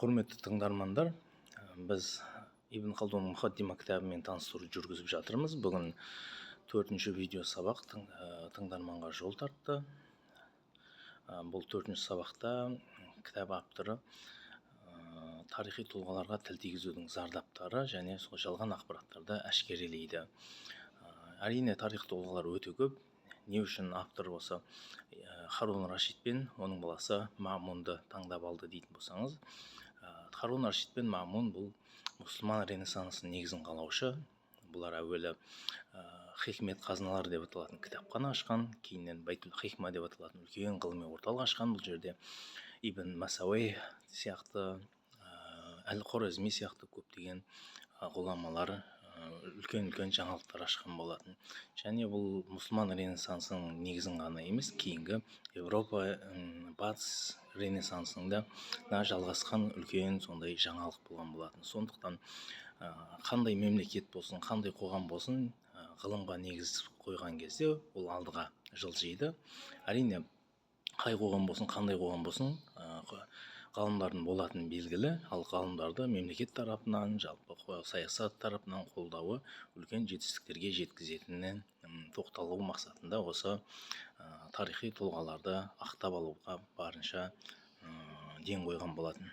Құрметті тыңдармандар, біз Ибн Халдунның Мұқаддима кітабымен таныстыру жүргізіп жатырмыз. Бүгін 4-ші видео сабақ тыңдарманға жол тартты. Бұл 4-ші сабақта кітап авторы тарихи тұлғаларға тіл тигізудің зардаптары және сол жалған ақпараттарды әшкерелейді. Әрине, тарих тұлғалар өте көп. Не үшін автор осы Харун Рашид пен оның баласы Маъмунды таңдап алды дейтін болсаңыз, Харун Рашид пен Маъмун бұл мұсылман ренессансының негізін қалаушы. Бұлар әуелі хикмет қазыналар деп аталатын кітапхана ашқан, кейіннен Байтул Хикма деп аталатын үлкен ғылыми орталық ашқан. Бұл жерде Ибн Масауей сияқты, Әл-Хорезми сияқты көптеген ғұламалар үлкен-үлкен жаңалықтар ашқан болатын. Және бұл мұсылман ренессансының негізін ғана емес, кейінгі Европа батыс ренессансында жалғасқан үлкен сондай жаңалық болған болатын. Сондықтан қандай мемлекет болсын, қандай қоғам болсын, ғылымға негіз қойған кезде ол алдыға жылжиды. Әрине, қай қоғам болсын, қандай қоғам болсын, ғалымдардың болатын белгілі, ал ғалымдарды мемлекет тарапынан, жалпы саясат тарапынан қолдауы үлкен жетістіктерге жеткізетінен тоқталу мақсатында осы тарихи тұлғаларды ақтап алуға барынша ден қойған болатын.